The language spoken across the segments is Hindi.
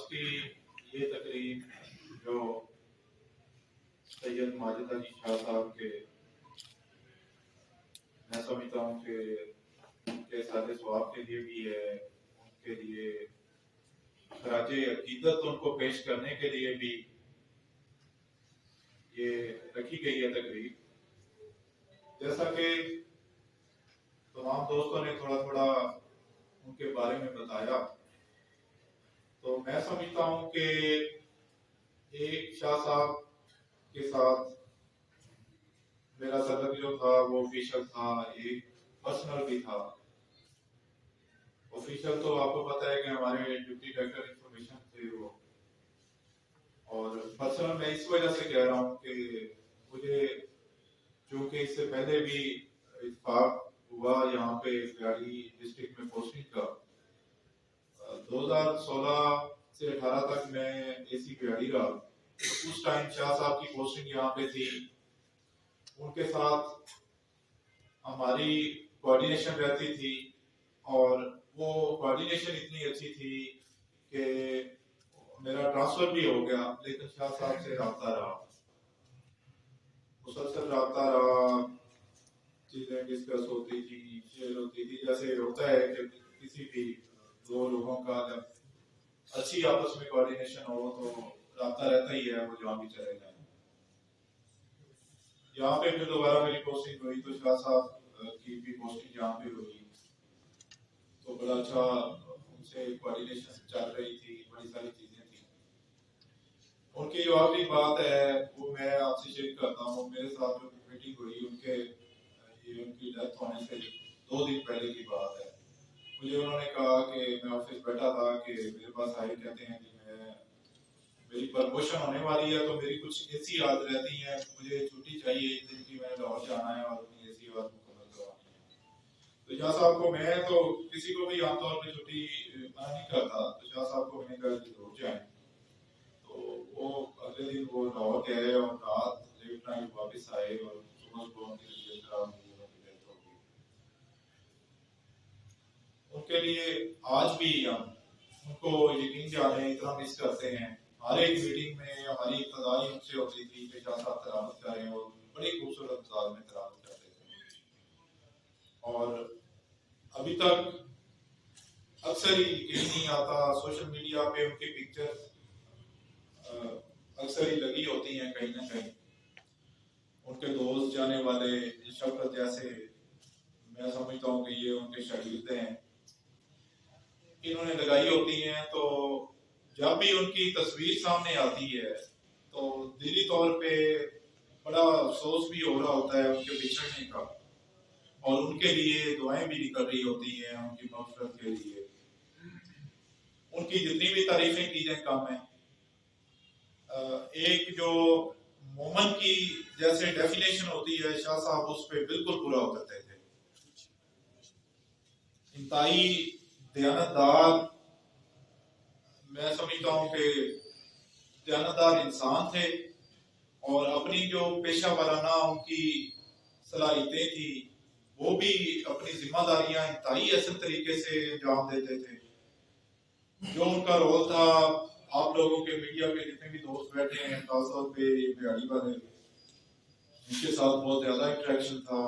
की ये तकरीब जो सैयद माजिद अली शाह साहब के, मैं समझता हूँ कि उनके साथ स्वाब के लिए भी है, उनके लिए खराजे अकीदत उनको पेश करने के लिए भी ये रखी गई है तकरीब। जैसा कि तमाम दोस्तों ने थोड़ा थोड़ा उनके बारे में बताया, तो मैं समझता हूँ कि एक शाह साहब के साथ मेरा सलक जो था वो ऑफिशियल था, एक पर्सनल भी था। ऑफिशियल तो आपको पता है कि हमारे डिप्टी डायरेक्टर इंफॉर्मेशन थे वो, और पर्सनल मैं इस वजह से कह रहा हूँ कि मुझे चूंकि इससे पहले भी इत्तेफाक हुआ यहाँ पे गाड़ी डिस्ट्रिक्ट में पोस्टिंग का, 2016 से 18 तक मैं एसी गाड़ी रहा। उस टाइम शाह साहब की पोस्टिंग यहाँ पे थी, उनके साथ हमारी कोऑर्डिनेशन रहती थी और वो कोऑर्डिनेशन इतनी अच्छी थी कि मेरा ट्रांसफर भी हो गया, लेकिन शाह साहब से रब्ता रहा, मुसलसल रब्ता रहा, चीजें डिस्कस होती थी, शेयर होती थी। जैसे होता है कि किसी भी दो लोगों का जब अच्छी आपस में कोऑर्डिनेशन हो तो रब्ता रहता ही है, वो जहाँ भी चले जाए। यहाँ पे फिर दोबारा मेरी पोस्टिंग हुई तो शाह साहब की भी पोस्टिंग यहाँ पे हुई, तो बड़ा अच्छा उनसे कोऑर्डिनेशन चल रही थी, बड़ी सारी चीजें थी। उनकी जो आखिरी बात है वो मैं आपसे शेयर करता हूँ। मेरे साथ जो मीटिंग हुई उनकी डेथ होने से 2 दिन पहले की बात है। मुझे उन्होंने कहा कि मैं ऑफिस बैठा था कि मेरे पास आए, कहते हैं कि मेरी प्रमोशन होने वाली है तो मेरी कुछ ऐसी याद रहती है, मुझे छुट्टी चाहिए एक दिन की, मैंने लाहौर जाना है और अपनी ऐसी याद मुकम्मल करवानी है। तो शाह साहब को, मैं तो किसी को भी आमतौर पर छुट्टी मना नहीं करता, तो शाह साहब को मैंने कहा जरूर जाए। तो वो अगले दिन वो लाहौर गए और रात लेट नाइट वापस आए और सुबह उनकी तबीयत खराब हुई, उनकी डेथ हो गई। उनके लिए आज भी हम उनको यकीन जाने इतना मिस करते हैं। हर एक मीटिंग में हमारी इब्तदाई उनसे होती थी कि शाह साहब तलावत करें, और बड़ी खूबसूरत अंदाज में तलावत करते थे। और अभी तक अक्सर ही यकीन नहीं आता, सोशल मीडिया पे उनकी पिक्चर्स अक्सर ही लगी होती हैं कहीं ना कहीं। उनके दोस्त जाने वाले शफकत जैसे, मैं समझता हूँ कि ये उनके शागिर्द हैं, इन्होंने लगाई होती हैं। तो जब भी उनकी तस्वीर सामने आती है तो दिली तौर पे बड़ा अफसोस भी हो रहा होता है उनके बिछड़ने का, और उनके लिए दुआएं भी निकल रही होती हैं उनकी मग़फ़िरत के लिए। उनकी जितनी भी तारीफें की जाए कम है। एक जो मोमन की जैसे डेफिनेशन होती है, शाह साहब उस पर बिल्कुल पूरा उतरते थे। इंतहाई दयानतदार, मैं समझता हूँ कि दयानतदार इंसान थे, और अपनी जो पेशा वाराना उनकी सलाहियतें थी वो भी अपनी जिम्मेदारियां इंतहाई ऐसे तरीके से अंजाम देते थे। जो उनका रोल था, आप लोगों के मीडिया के जितने भी दोस्त बैठे हैं, खासतौर पे बिहाड़ी वाले, इनके साथ बहुत ज्यादा इंटरेक्शन था।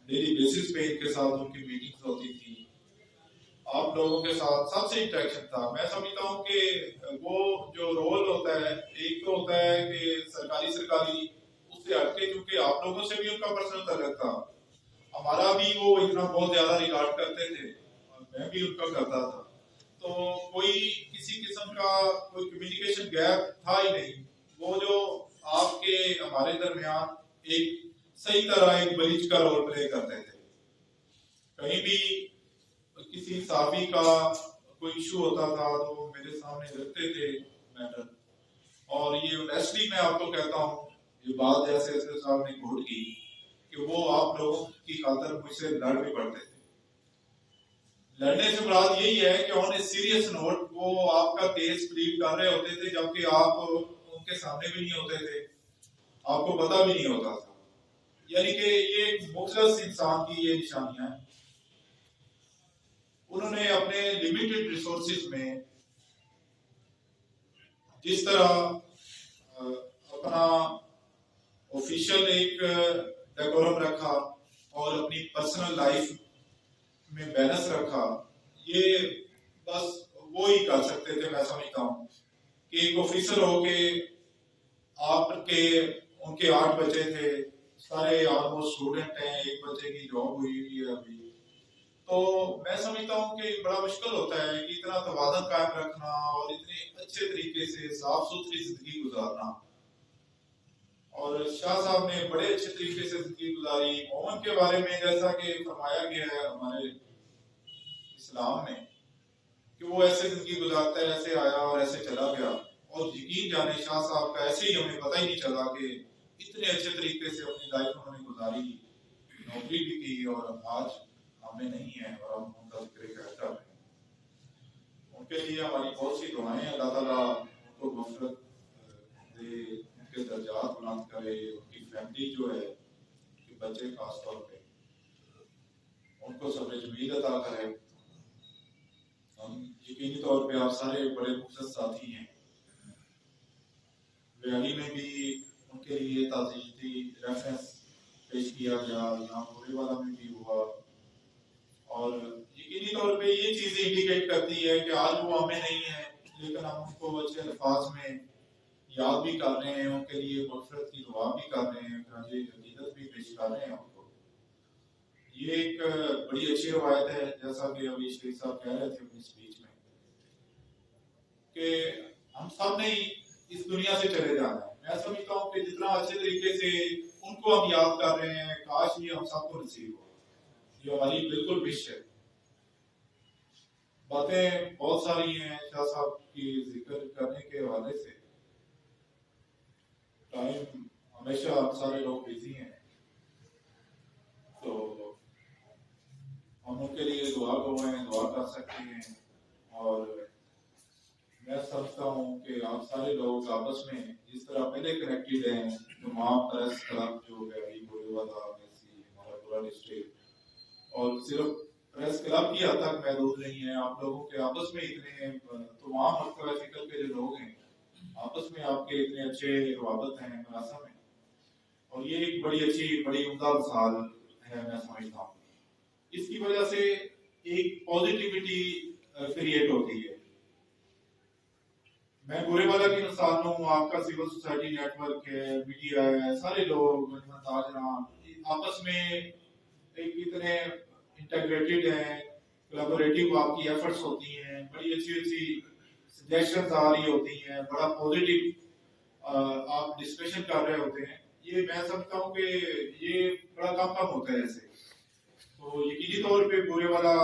डेली बेसिस पे इनके साथ उनकी मीटिंग्स होती थी, आप लोगों के साथ सबसे इंटरेक्शन था। मैं समझता हूँ कि वो जो रोल होता है, एक तो होता है कि सरकारी उससे हटके, क्योंकि आप लोगों से भी उनका पर्सनल तल्लुक था, हमारा भी वो इतना बहुत ज्यादा रिगार्ड करते थे और मैं भी उनका करता था, तो कोई किसी किस्म का कोई कम्युनिकेशन गैप था ही नहीं। वो जो आपके हमारे दरमियान एक सही तरह एक ब्रिज का रोल प्ले करते थे। कहीं भी किसी साफी का कोई इशू होता था तो मेरे सामने रखते थे मैटर, और ये ऑनेस्टली मैं आपको कहता हूँ, ये बात जैसे एसपी साहब ने कोट की कि वो आप लोगों की खातिर मुझसे लड़ भी पड़ते थे। लड़ने से मुराद यही है कि ऑन ए सीरियस नोट वो आपका केस प्लीड कर रहे होते थे, जबकि आप उनके सामने भी नहीं होते थे, आपको पता भी नहीं होता था। यानी कि ये एक मुखलस इंसान की ये निशानियां हैं। उन्होंने अपने लिमिटेड रिसोर्सेज में जिस तरह अपना ऑफिशियल एक डेकोरम रखा और अपनी पर्सनल लाइफ में बैलेंस रखा, ये बस वो ही कर सकते थे। मैं समझता हूँ कि एक ऑफिसर हो के आपके उनके 8 बच्चे थे, सारे ऑलमोस्ट स्टूडेंट हैं, 1 बच्चे की जॉब हुई है अभी, तो मैं समझता हूँ कि बड़ा मुश्किल होता है कि इतना तवाज़ुन कायम रखना और इतने अच्छे तरीके से साफ सुथरी जिंदगी गुजारना। और शाह साहब ने बड़े अच्छे तरीके से जिंदगी गुजारी। मोमन के बारे में जैसा कि फरमाया गया है हमारे इस्लाम में कि वो ऐसे जिंदगी गुजारता है, ऐसे आया और ऐसे चला गया, और यकीन जाने शाह साहब का ऐसे ही हमें पता ही नहीं चला कि इतने अच्छे तरीके से अपनी लाइफ उन्होंने गुजारी, नौकरी भी की और आज हमें नहीं है और हम उनका जिक्र कर रहे हैं। उनके लिए हमारी बहुत सी दुआएं हैं। अल्लाह ताला उनको मग़फ़िरत दे, उनके दर्जात बुलंद करे, उनकी फैमिली जो है, उनके बच्चे खास तौर पे उनको सब्र जमील अता करे। हम यकीनी तौर पे आप सारे बड़े मुक़द्दस साथी हैं। बयानी में भी उनके लिए ताज़ीयती रेफरेंस पेश किया गया, यहाँ गोरेवाला में भी हुआ, और यकीनी तौर पे ये चीज़ इंडिकेट करती है कि आज वो हमें नहीं है, लेकिन हम उनको अच्छे अल्फाज में याद भी कर रहे हैं, उनके लिए मग़फ़िरत की दुआ भी कर रहे हैं, अक़ीदत भी पेश कर रहे हैं उनको। ये एक बड़ी अच्छी रवायत है, जैसा कि अभी शेख साहब कह रहे थे अपनी स्पीच में, कि हम सब ने इस दुनिया से चले जाना है। मैं समझता हूँ कि जितना अच्छे तरीके से उनको हम याद कर रहे हैं, काश ये हम सबको नसीब हो। ये हमारी बिल्कुल विश है। बातें बहुत सारी हैं शाह साहब की जिक्र करने के हवाले से, टाइम हमेशा हम सारे लोग बिजी हैं, तो हम उनके लिए दुआ कर सकते हैं। और मैं समझता हूँ कि आप सारे लोग आपस में जिस तरह पहले कनेक्टेड हैं, तमाम प्रेस क्लब जो है गोरेवाला, हमारा पूरा डिस्ट्रिक्ट, और सिर्फ प्रेस क्लब की हद तक महदूद नहीं है, आप लोगों के आपस में इतने तमाम मकतब फिक्र के जो लोग हैं, आपस में आपके इतने अच्छे रवाबत हैं मरासम में, और ये एक बड़ी अच्छी बड़ी उम्दा मिसाल है। मैं समझता हूँ इसकी वजह से एक पॉजिटिविटी क्रिएट होती है। मैं गोरेवाला की मिसाल हूँ, आपका सिविल सोसाइटी नेटवर्क है, मीडिया है, सारे लोग आपस में एक इतने इंटीग्रेटेड हैं, कोलैबोरेटिव आपकी एफर्ट्स होती हैं, बड़ी अच्छी अच्छी सजेशंस आ रही होती हैं, बड़ा पॉजिटिव आप डिस्कशन कर रहे होते हैं। ये मैं समझता हूँ कि ये बड़ा कम होता है ऐसे। तो यकीनी तौर पे गोरेवाला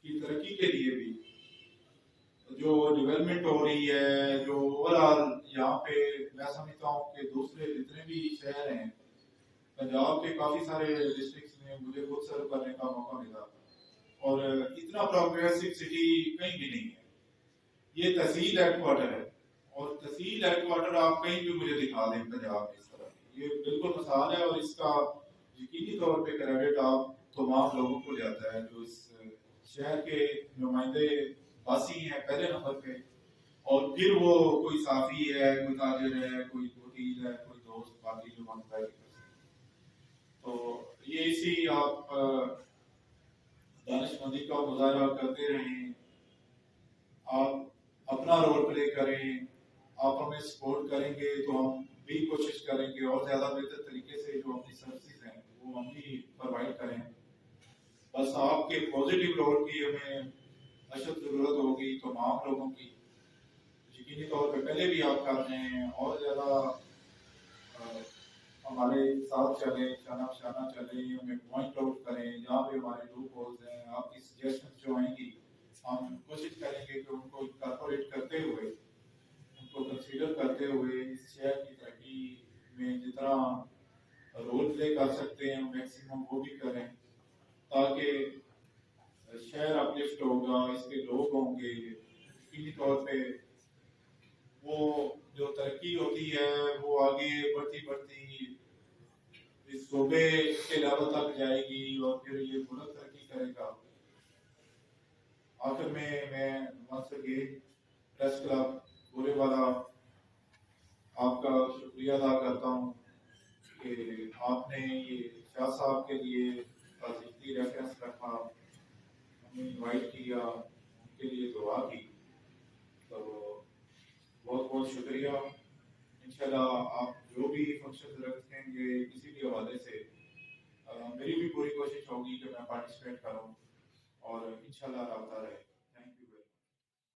की तरक्की के लिए भी जो डेवलपमेंट हो रही है, जो ओवरऑल यहाँ पे मैं समझता हूँ कि दूसरे जितने भी शहर हैं पंजाब के, काफी सारे डिस्ट्रिक्ट्स में मुझे खुद सर्व करने का मौका मिला, और इतना प्रोग्रेसिव सिटी कहीं भी नहीं है। ये तहसील हेडक्वार्टर है, और तहसील हेडक्वार्टर आप कहीं भी मुझे दिखा दें पंजाब में इस तरह, ये बिल्कुल मिसाल है। और इसका यकीनी तौर पे क्रेडिट आप तमाम लोगों को जाता है जो इस शहर के नुमाइंदे वासी हैं पहले नंबर पे, और फिर वो कोई साफी है, कोई ताजिर है, कोई वकील है, कोई दोस्त, बाकी जो बनता है। तो ये इसी आप दानिशमंदी का मुजाहरा करते रहें, आप अपना रोल प्ले करें, आप हमें सपोर्ट करेंगे तो हम भी कोशिश करेंगे और ज्यादा बेहतर तरीके से जो अपनी सर्विसेज हैं वो हम भी प्रोवाइड करें। बस आपके पॉजिटिव रोल की हमें अशद जरूरत होगी तमाम लोगों की। यकीनी तौर पे पहले भी आप कर रहे हैं, और ज्यादा हमारे साथ चले, शाना चले, हमें पॉइंट आउट करें जहाँ पे हमारे लूप होल्स हैं। आपकी सजेशन जो आएंगी हम कोशिश करेंगे कि उनको इनकॉर्पोरेट करते हुए, उनको कंसीडर करते हुए इस शहर की तरक्की में जितना रोल प्ले कर सकते हैं मैक्सिमम वो भी करें, ताकि शहर अपलिफ्ट होगा, इसके लोग होंगे। यकीनी तौर पे वो जो तरक्की होती है वो आगे बढ़ती बढ़ती इस सूबे के लेवल तक जाएगी और फिर ये मुल्क तरक्की करेगा। आखिर में मैं once again press club Gorewala आपका शुक्रिया अदा करता हूँ कि आपने ये शाह साहब के लिए जितनी रेफरेंस रखा, हमें इनवाइट किया, उनके लिए दुआ की, तो बहुत बहुत शुक्रिया। इंशाल्लाह आप जो भी फंक्शन रखेंगे किसी भी हवाले से, मेरी भी पूरी कोशिश होगी कि मैं पार्टिसिपेट करूं और इंशाल्लाह रब्ता रहे।